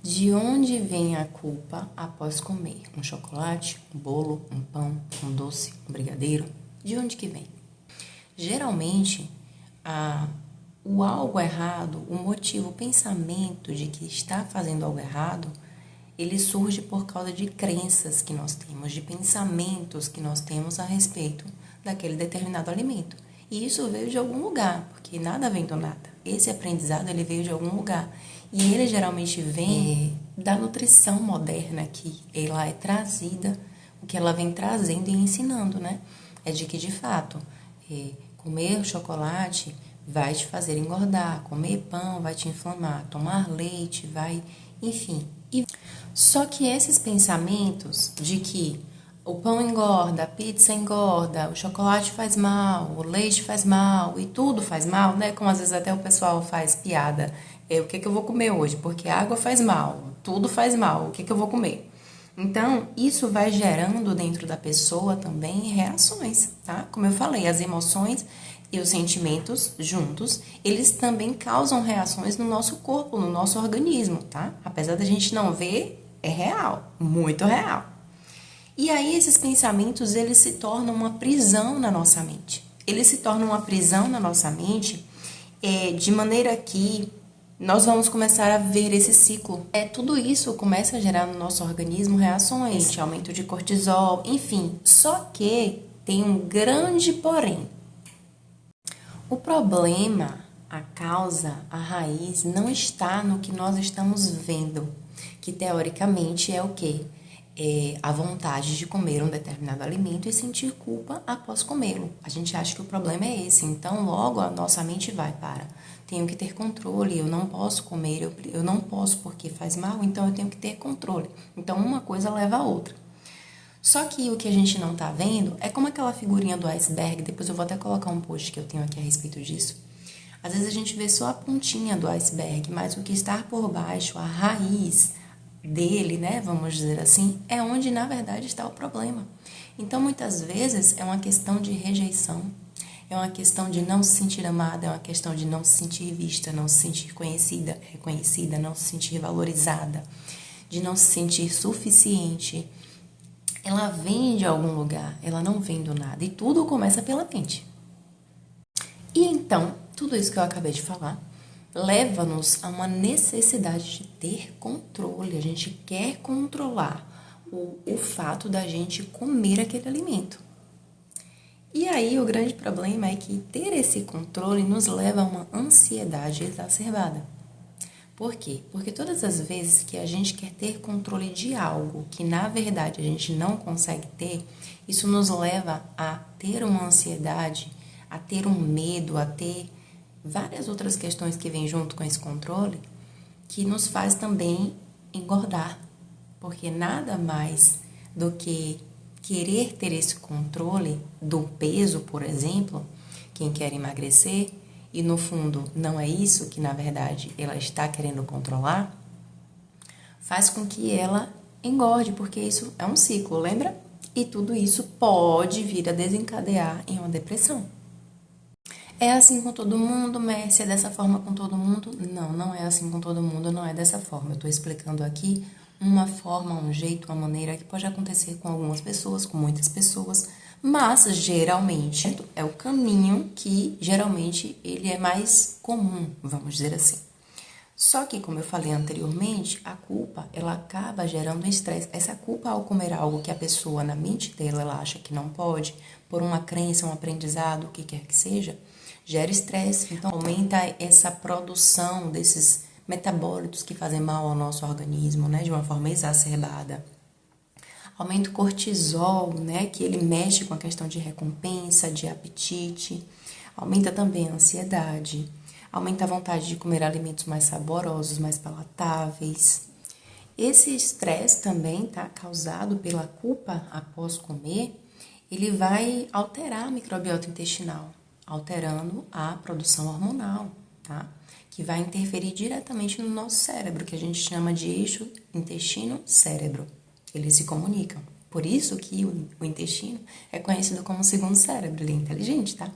De onde vem a culpa após comer um chocolate, um bolo, um pão, um doce, um brigadeiro? De onde que vem? Geralmente, o algo errado, o motivo, o pensamento de que está fazendo algo errado, ele surge por causa de crenças que nós temos, de pensamentos que nós temos a respeito daquele determinado alimento. E isso veio de algum lugar, porque nada vem do nada. Esse aprendizado, ele veio de algum lugar. E ele geralmente vem da nutrição moderna, que ela é trazida, o que ela vem trazendo e ensinando, né? É de que, de fato, comer chocolate vai te fazer engordar, comer pão vai te inflamar, tomar leite vai... Enfim. Só que esses pensamentos de que o pão engorda, a pizza engorda, o chocolate faz mal, o leite faz mal e tudo faz mal, né? Como às vezes até o pessoal faz piada. O que eu vou comer hoje? Porque a água faz mal, tudo faz mal, o que eu vou comer? Então, isso vai gerando dentro da pessoa também reações, tá? Como eu falei, as emoções e os sentimentos juntos, eles também causam reações no nosso corpo, no nosso organismo, tá? Apesar da gente não ver, é real, muito real. E aí esses pensamentos, eles se tornam uma prisão na nossa mente. Eles se tornam uma prisão na nossa mente de maneira que nós vamos começar a ver esse ciclo. Tudo isso começa a gerar no nosso organismo reações, aumento de cortisol, enfim. Só que tem um grande porém. O problema, a causa, a raiz, não está no que nós estamos vendo, que teoricamente é o quê? A vontade de comer um determinado alimento e sentir culpa após comê-lo. A gente acha que o problema é esse, então logo a nossa mente vai para tenho que ter controle, eu não posso comer, eu não posso porque faz mal, então eu tenho que ter controle. Então uma coisa leva a outra. Só que o que a gente não tá vendo é como aquela figurinha do iceberg, depois eu vou até colocar um post que eu tenho aqui a respeito disso. Às vezes a gente vê só a pontinha do iceberg, mas o que está por baixo, a raiz dele, né, vamos dizer assim, é onde na verdade está o problema. Então muitas vezes é uma questão de rejeição, é uma questão de não se sentir amada, é uma questão de não se sentir vista, não se sentir conhecida, reconhecida, não se sentir valorizada, de não se sentir suficiente. Ela vem de algum lugar, ela não vem do nada. E tudo começa pela mente. E então, tudo isso que eu acabei de falar leva-nos a uma necessidade de ter controle. A gente quer controlar o fato da gente comer aquele alimento. E aí o grande problema é que ter esse controle nos leva a uma ansiedade exacerbada. Por quê? Porque todas as vezes que a gente quer ter controle de algo que na verdade a gente não consegue ter, isso nos leva a ter uma ansiedade, a ter um medo, a ter várias outras questões que vêm junto com esse controle, que nos faz também engordar. Porque nada mais do que querer ter esse controle do peso, por exemplo, quem quer emagrecer, e no fundo não é isso que na verdade ela está querendo controlar, faz com que ela engorde, porque isso é um ciclo, lembra? E tudo isso pode vir a desencadear em uma depressão. É assim com todo mundo, Mércia? É dessa forma com todo mundo? Não, não é assim com todo mundo, não é dessa forma. Eu estou explicando aqui uma forma, um jeito, uma maneira que pode acontecer com algumas pessoas, com muitas pessoas, mas geralmente é o caminho que geralmente ele é mais comum, vamos dizer assim. Só que, como eu falei anteriormente, a culpa, ela acaba gerando estresse. Essa culpa ao comer algo que a pessoa, na mente dela, ela acha que não pode, por uma crença, um aprendizado, o que quer que seja, gera estresse. Então, aumenta essa produção desses metabólitos que fazem mal ao nosso organismo, né, de uma forma exacerbada. Aumenta o cortisol, né, que ele mexe com a questão de recompensa, de apetite. Aumenta também a ansiedade. Aumenta a vontade de comer alimentos mais saborosos, mais palatáveis. Esse estresse também, tá, causado pela culpa após comer, ele vai alterar a microbiota intestinal, alterando a produção hormonal, tá? Que vai interferir diretamente no nosso cérebro, que a gente chama de eixo intestino-cérebro. Eles se comunicam. Por isso que o intestino é conhecido como o segundo cérebro, ele é inteligente, tá?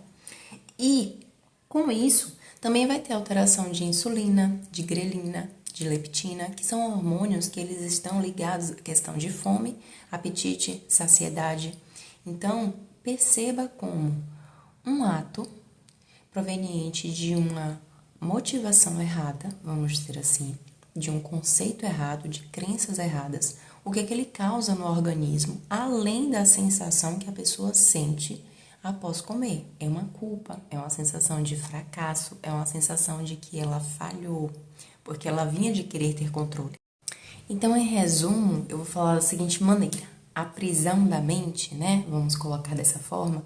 E com isso, também vai ter alteração de insulina, de grelina, de leptina, que são hormônios que eles estão ligados à questão de fome, apetite, saciedade. Então, perceba como um ato proveniente de uma motivação errada, vamos dizer assim, de um conceito errado, de crenças erradas, o que é que ele causa no organismo, além da sensação que a pessoa sente após comer. É uma culpa, é uma sensação de fracasso, é uma sensação de que ela falhou, porque ela vinha de querer ter controle. Então, em resumo, eu vou falar da seguinte maneira: a prisão da mente, né? Vamos colocar dessa forma.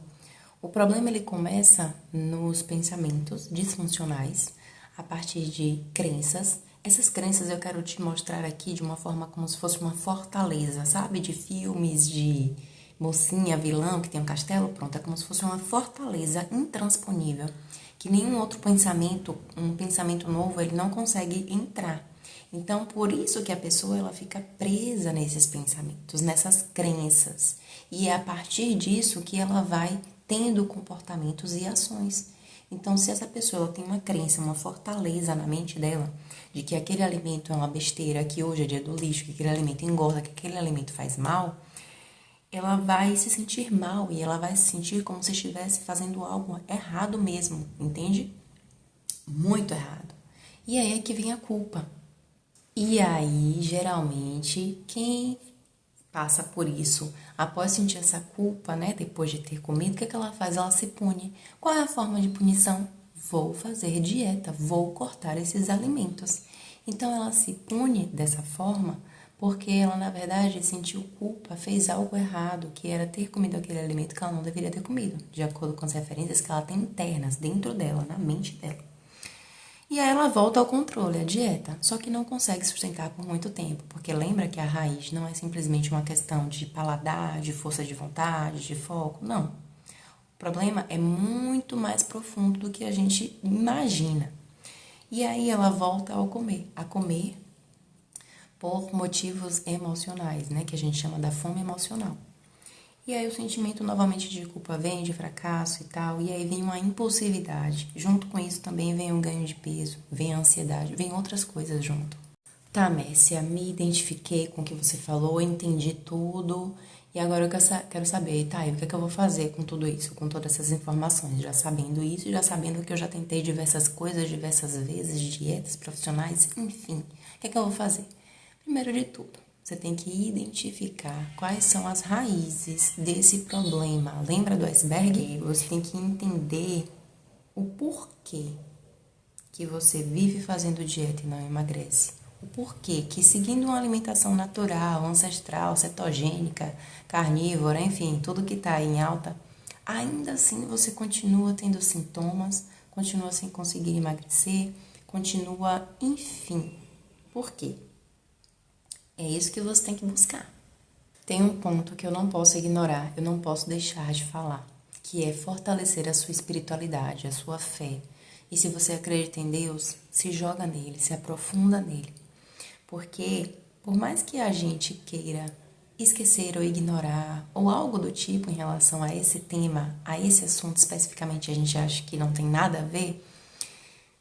O problema ele começa nos pensamentos disfuncionais, a partir de crenças. Essas crenças eu quero te mostrar aqui de uma forma como se fosse uma fortaleza, sabe? De filmes de mocinha, vilão que tem um castelo, pronto, é como se fosse uma fortaleza intransponível, que nenhum outro pensamento, um pensamento novo, ele não consegue entrar. Então, por isso que a pessoa ela fica presa nesses pensamentos, nessas crenças. E é a partir disso que ela vai tendo comportamentos e ações. Então, se essa pessoa ela tem uma crença, uma fortaleza na mente dela, de que aquele alimento é uma besteira, que hoje é dia do lixo, que aquele alimento engorda, que aquele alimento faz mal, ela vai se sentir mal e ela vai se sentir como se estivesse fazendo algo errado mesmo, entende? Muito errado. E aí é que vem a culpa. E aí, geralmente, quem passa por isso, após sentir essa culpa, né, depois de ter comido, o que é que ela faz? Ela se pune. Qual é a forma de punição? Vou fazer dieta, vou cortar esses alimentos. Então, ela se pune dessa forma porque ela, na verdade, sentiu culpa, fez algo errado, que era ter comido aquele alimento que ela não deveria ter comido, de acordo com as referências que ela tem internas, dentro dela, na mente dela. E aí ela volta ao controle, à dieta, só que não consegue sustentar por muito tempo, porque lembra que a raiz não é simplesmente uma questão de paladar, de força de vontade, de foco, não. O problema é muito mais profundo do que a gente imagina. E aí ela volta ao comer, a comer por motivos emocionais, né, que a gente chama da fome emocional. E aí o sentimento novamente de culpa vem, de fracasso e tal, e aí vem uma impulsividade. Junto com isso também vem o ganho de peso, vem a ansiedade, vem outras coisas junto. Tá, Mércia, me identifiquei com o que você falou, entendi tudo, e agora eu quero saber, tá, e o que é que eu vou fazer com tudo isso, com todas essas informações, já sabendo isso, já sabendo que eu já tentei diversas coisas, diversas vezes, dietas profissionais, enfim, o que é que eu vou fazer? Primeiro de tudo, você tem que identificar quais são as raízes desse problema. Lembra do iceberg? Você tem que entender o porquê que você vive fazendo dieta e não emagrece. O porquê que seguindo uma alimentação natural, ancestral, cetogênica, carnívora, enfim, tudo que está em alta, ainda assim você continua tendo sintomas, continua sem conseguir emagrecer, continua, enfim. Por quê? É isso que você tem que buscar. Tem um ponto que eu não posso ignorar, eu não posso deixar de falar, que é fortalecer a sua espiritualidade, a sua fé. E se você acredita em Deus, se joga nele, se aprofunda nele. Porque, por mais que a gente queira esquecer ou ignorar, ou algo do tipo em relação a esse tema, a esse assunto especificamente, a gente acha que não tem nada a ver,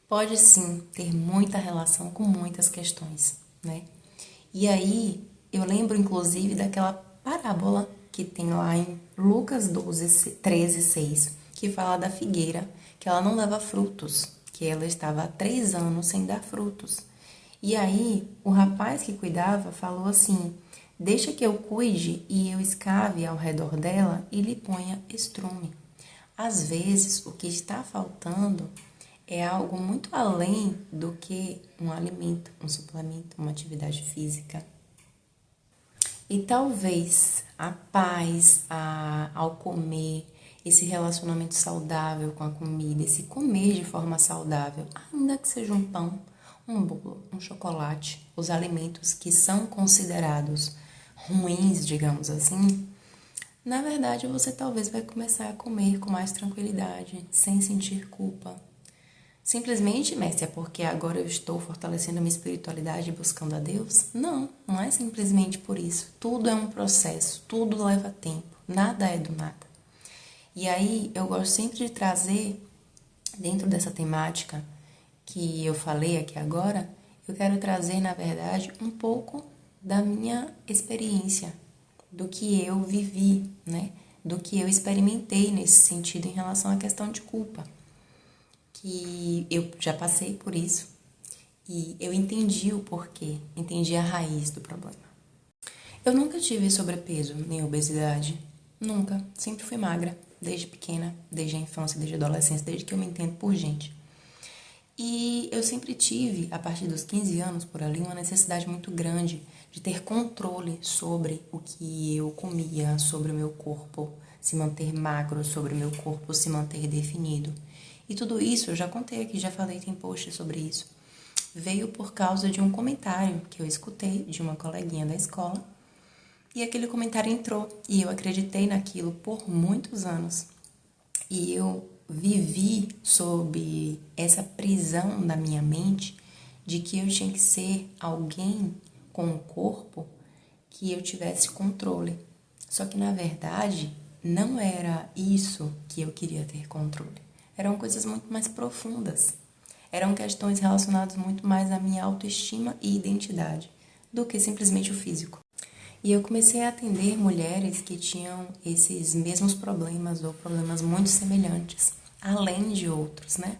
pode sim ter muita relação com muitas questões, né? E aí, eu lembro inclusive daquela parábola que tem lá em Lucas 12, 13, 6, que fala da figueira, que ela não dava frutos, que ela estava há 3 anos sem dar frutos. E aí, o rapaz que cuidava falou assim: deixa que eu cuide e eu escave ao redor dela e lhe ponha estrume. Às vezes, o que está faltando é algo muito além do que um alimento, um suplemento, uma atividade física. E talvez a paz ao comer, esse relacionamento saudável com a comida, esse comer de forma saudável, ainda que seja um pão, um bolo, um chocolate, os alimentos que são considerados ruins, digamos assim, na verdade você talvez vai começar a comer com mais tranquilidade, sem sentir culpa. Simplesmente, mestre, é porque agora eu estou fortalecendo a minha espiritualidade e buscando a Deus? Não, não é simplesmente por isso. Tudo é um processo, tudo leva tempo, nada é do nada. E aí eu gosto sempre de trazer, dentro dessa temática que eu falei aqui agora, Eu quero trazer, na verdade, um pouco da minha experiência, do que eu vivi, né? Do que eu experimentei nesse sentido em relação à questão de culpa. Que eu já passei por isso e eu entendi o porquê, entendi a raiz do problema. Eu nunca tive sobrepeso nem obesidade, nunca. Sempre fui magra, desde pequena, desde a infância, desde a adolescência, desde que eu me entendo por gente. E eu sempre tive, a partir dos 15 anos por ali, uma necessidade muito grande de ter controle sobre o que eu comia, sobre o meu corpo, se manter magro, sobre o meu corpo se manter definido. E tudo isso, eu já contei aqui, já falei, tem post sobre isso, veio por causa de um comentário que eu escutei de uma coleguinha da escola. E aquele comentário entrou e eu acreditei naquilo por muitos anos. E eu vivi sob essa prisão da minha mente de que eu tinha que ser alguém com um corpo que eu tivesse controle. Só que na verdade não era isso que eu queria ter controle. Eram coisas muito mais profundas. Eram questões relacionadas muito mais à minha autoestima e identidade do que simplesmente o físico. E eu comecei a atender mulheres que tinham esses mesmos problemas ou problemas muito semelhantes, além de outros, né?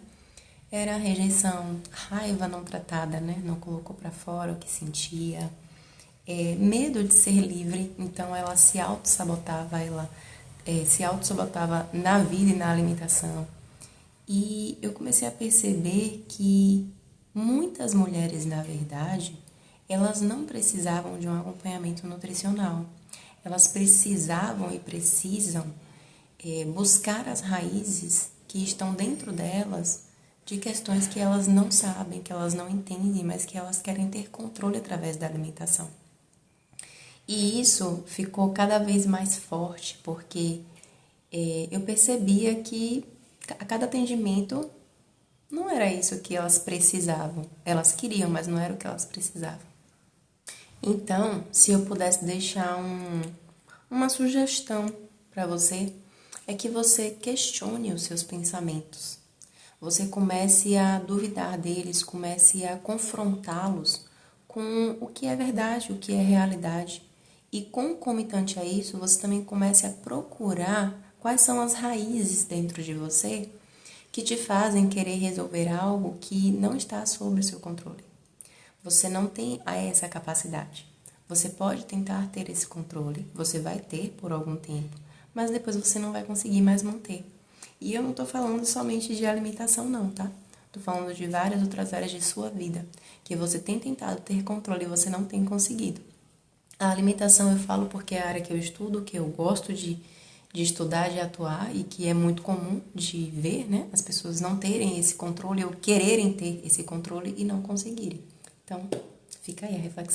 Era rejeição, raiva não tratada, né? Não colocou para fora o que sentia, medo de ser livre, então ela se auto-sabotava, ela se auto-sabotava na vida e na alimentação. E eu comecei a perceber que muitas mulheres, na verdade, elas não precisavam de um acompanhamento nutricional. Elas precisavam e precisam buscar as raízes que estão dentro delas de questões que elas não sabem, que elas não entendem, mas que elas querem ter controle através da alimentação. E isso ficou cada vez mais forte, porque eu percebia que a cada atendimento não era isso que elas precisavam. Elas queriam, mas não era o que elas precisavam. Então, se eu pudesse deixar uma sugestão para você, é que você questione os seus pensamentos. Você comece a duvidar deles, comece a confrontá-los com o que é verdade, o que é realidade. E concomitante a isso, você também comece a procurar quais são as raízes dentro de você que te fazem querer resolver algo que não está sob o seu controle. Você não tem essa capacidade. Você pode tentar ter esse controle, você vai ter por algum tempo, mas depois você não vai conseguir mais manter. E eu não estou falando somente de alimentação não, tá? Estou falando de várias outras áreas de sua vida, que você tem tentado ter controle e você não tem conseguido. A alimentação eu falo porque é a área que eu estudo, que eu gosto de estudar, de atuar e que é muito comum de ver, né? As pessoas não terem esse controle ou quererem ter esse controle e não conseguirem. Então, fica aí a reflexão.